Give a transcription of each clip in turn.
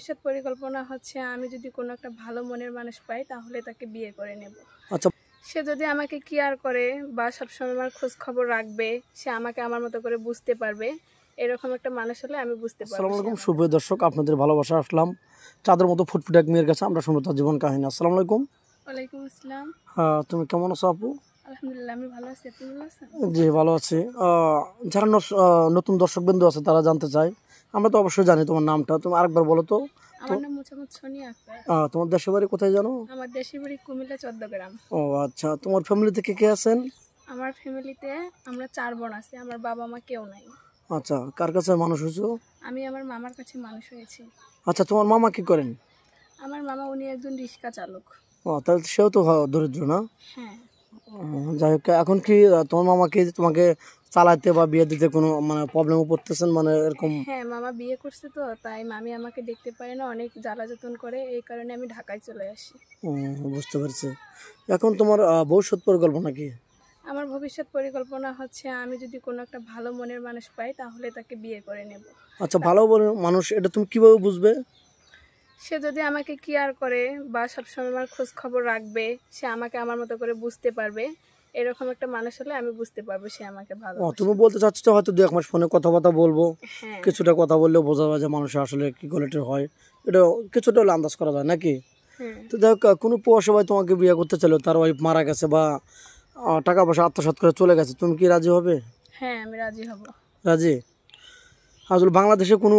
ভবিষ্যৎ পরিকল্পনা হচ্ছে আমি যদি কোনো একটা ভালো মনের মানুষ পাই তাহলে তাকে বিয়ে করে নেব। আচ্ছা, সে যদি আমাকে কেয়ার করে বা সবসময় আমার খোঁজ খবর রাখবে, সে আমাকে আমার মতো করে বুঝতে পারবে, এরকম একটা মানুষ হলে আমি বুঝতে পারবো। আসসালামু আলাইকুম সুপ্রিয় দর্শক, আপনাদের ভালোবাসা আসলাম চাঁদের মতো ফুটফুটে এক মেয়ের কাছে। আমরা শুনবো তার জীবন কাহিনী। আসসালামু আলাইকুম। ওয়ালাইকুম আসসালাম। তুমি কেমন আছো আপু? আলহামদুলিল্লাহ, আমি ভালো আছি। আপনি ভালো আছেন? জি ভালো আছি। যারা নতুন দর্শকবৃন্দ আছে তারা জানতে চায়, আমরা তো অবশ্যই জানি তোমার নামটা, তুমি আরেকবার বলো তো। আমার নাম মোসাম্মদ সোনিয়া আক্তার। তোমার দেশের বাড়ি কোথায় জানো? আমার দেশের বাড়ি কুমিল্লা 14 গ্রাম। ও আচ্ছা, তোমার ফ্যামিলিতে কে কে আছেন? আমার ফ্যামিলিতে আমরা 4 বোন আছি, আমার বাবা মা কেউ নাই। আচ্ছা, কার কাছে মানুষ হয়েছো? আমি আমার মামার কাছে মানুষ হয়েছি। আচ্ছা, তোমার মামা কি করেন? আমার মামা উনি একজন রিক্সা চালক। তাহলে সেও তো দরিদ্র না? হ্যাঁ। যাই হোক, এখন কি তোমার মামাকে তোমাকে চালাতে বা বিয়ে দিতে কোনো মানে প্রবলেমও পড়তেছেন, মানে এরকম? হ্যাঁ, মামা বিয়ে করছে তো, তাই মামি আমাকে দেখতে পারে না, অনেক জ্বালা যতন করে, এই কারণে আমি ঢাকায় চলে আসি। বুঝতে পারছি। এখন তোমার ভবিষ্যৎ পরিকল্পনা কি? আমার ভবিষ্যৎ পরিকল্পনা হচ্ছে আমি যদি কোনো একটা ভালো মনের মানুষ পাই তাহলে তাকে বিয়ে করে নেব। আচ্ছা, ভালো মানুষ এটা তুমি কিভাবে বুঝবে? সে যদি আমাকে কেয়ার করে বা সবসময় আমার খোঁজ খবর রাখবে, সে আমাকে আমার মতো করে বুঝতে পারবে, এরকম একটা মানুষ হলে আমি বুঝতে পারবো সে আমাকে ভালো। তুমি বলতে চাচ্ছ তো হয়তো 2-1 মাস ফোনে কথাবার্তা বলবো, হ্যাঁ, কিছুটা কথা বললেও বোঝা যায় যে মানুষ আসলে কি কোয়ালিটির হয়, এটা কিছুটা হলে আন্দাজ করা যায় নাকি? তো যাই হোক, কোনো প্রবাসী ভাই তোমাকে বিয়ে করতে চাইলো, তার ওয়াইফ মারা গেছে বা টাকা পয়সা আত্মসাৎ করে চলে গেছে, তুমি কি রাজি হবে? হ্যাঁ, আমি রাজি হব। রাজি? আসলে বাংলাদেশে কোনো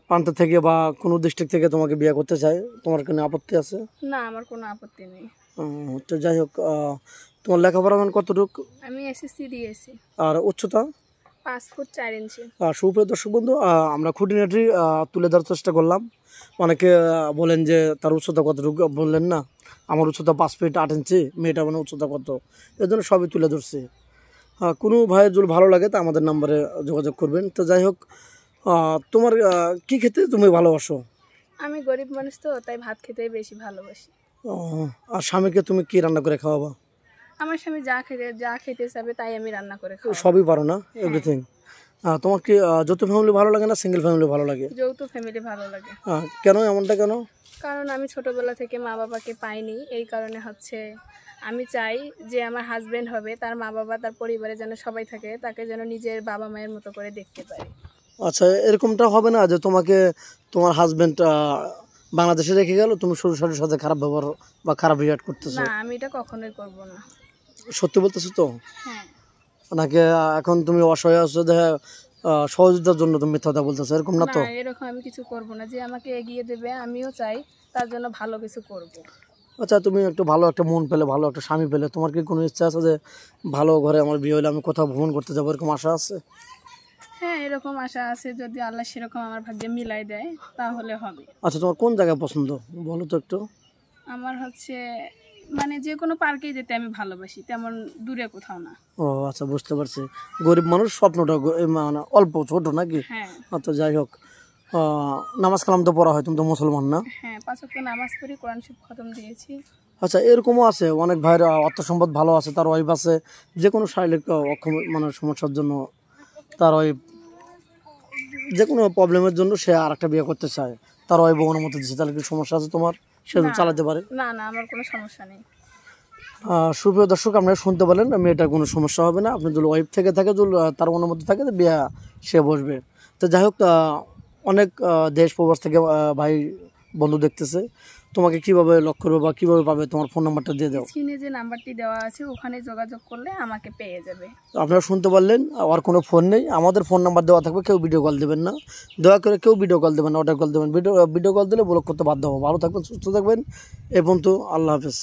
প্রান্ত থেকে বা কোনো ডিস্ট্রিক্ট থেকে তোমাকে বিয়ে করতে চায়, তোমার কোনো আপত্তি আছে? না, আমার কোনো আপত্তি নেই। তো যাই হোক, তোমার লেখাপড়া কতটুকু? আমি এসএসসি দিয়েছি। আর উচ্চতা? 5 ফুট 4 ইঞ্চি। সুপ্রিয় দর্শক বন্ধু, আমরা খুঁটিনাটি তুলে ধরার চেষ্টা করলাম। অনেকে বলেন যে তার উচ্চতা কতটুকু, বললেন না আমার উচ্চতা 5 ফিট 8 ইঞ্চি, মেয়েটা মানে উচ্চতা কত, এই জন্য সবই তুলে ধরছি। কোনো ভাইয়ের যদি ভালো লাগে তা আমাদের নাম্বারে যোগাযোগ করবেন। তো যাই হোক, তোমার কি খেতে তুমি ভালোবাসো? আমি গরিব মানুষ তো, তাই ভাত খেতেই বেশি ভালোবাসি। আর স্বামীকে তুমি কি রান্না করে খাওয়াবা? আমার স্বামী যা খেতে চাবে তাই আমি রান্না করে খাওয়াবো। সবই পারো না? এভরিথিং। তোমার কি যৌথ ফ্যামিলি ভালো লাগে না সিঙ্গেল ফ্যামিলি ভালো লাগে? যৌথ ফ্যামিলি ভালো লাগে। কেন, এমনটা কেন? কারণ আমি ছোটবেলা থেকে মা বাবাকে পাইনি, এই কারণে হচ্ছে আমি চাই যে আমার হাজবেন্ড হবে, তার মা বাবা তার পরিবারে যেন সবাই থাকে, তাকে যেন নিজের বাবা মায়ের মতো করে দেখতে পারে। আচ্ছা, এরকমটা হবে না যে তোমাকে তোমার হাজবেন্ড বাংলাদেশে রেখে গেল, তুমি শ্বশুরের সাথে খারাপ ব্যবহার বা খারাপ রিয়াক্ট করতেছো? না, আমি এটা কখনোই করব না। সত্যি বলতেছো তো? হ্যাঁ। নাকি এখন তুমি অসহায় আছো দেখে সহযোগিতার জন্য তুমি মিথ্যা কথা বলতেছো, এরকম না তো? না, এরকম আমি কিছু করব না। যে আমাকে এগিয়ে দেবে আমিও চাই তার জন্য ভালো কিছু করব। আচ্ছা, তুমি একটু ভালো একটা মন পেলে, ভালো একটা স্বামী পেলে, তোমার কি কোনো ইচ্ছা আছে যে ভালো ঘরে আমার বিয়ে হলে আমি কোথাও ভ্রমণ করতে যাবো, এরকম আশা আছে? হ্যাঁ, এরকম আশা আছে, যদি আল্লাহ সেরকম আমার ভাগ্যে মিলাই দেয় তাহলে হবে। আচ্ছা, তোমার কোন জায়গায় পছন্দ বলো তো একটু? আমার হচ্ছে মানে যে কোনো পার্কে যেতে আমি ভালোবাসি, তেমন দূরে কোথাও না। ও আচ্ছা, বুঝতে পারছি। গরিব মানুষ স্বপ্নটা মানে অল্প ছোট নাকি? হ্যাঁ। আচ্ছা, যাই হোক, নামাজ কালাম তো পড়া হয়, তুমি তো মুসলমান না? হ্যাঁ, 5 ওয়াক্ত নামাজ পড়ি, কোরআন শরীফ খতম দিয়েছি। আচ্ছা, এরকমও আছে অনেক ভাইরা অর্থ সম্পদ ভালো আছে, তার ওয়াইফ আছে যে কোনো শারীরিক মানে সমস্যার জন্য, তার ওয়াইফ যে কোনো প্রবলেমের জন্য সে আর একটা বিয়ে করতে চায়, তার ওয়াইফ অনুমতি দিচ্ছে, তাহলে কি সমস্যা আছে তোমার? সে তো চালাতে পারে। না না, আমার কোনো সমস্যা নেই। সুপ্রিয় দর্শক, আপনারা শুনতে পারেন, মেয়েটার কোনো সমস্যা হবে না। আপনি যদি ওয়াইফ থেকে থাকে, যদি তার অনুমতি থাকে, তো বিয়ে সে বসবে। তো যাই হোক, অনেক দেশ প্রবাস থেকে ভাই বন্ধু দেখতেছে, তোমাকে কিভাবে লক করবে বা কিভাবে পাবে, তোমার ফোন নাম্বারটা দিয়ে দাও। স্ক্রিনে যে নাম্বারটি দেওয়া আছে ওখানে যোগাযোগ করলে আমাকে পেয়ে যাবে। আপনারা শুনতে পারলেন, আর কোনো ফোন নেই, আমাদের ফোন নাম্বার দেওয়া থাকবে, কেউ ভিডিও কল দেবেন না, দয়া করে কেউ ভিডিও কল দেবেন না, অর্ডার কল দেবেন। ভিডিও কল দিলে ব্লক করতে বাধ্য হবো। ভালো থাকবেন, সুস্থ থাকবেন, এ পর্যন্ত, আল্লাহ হাফেজ।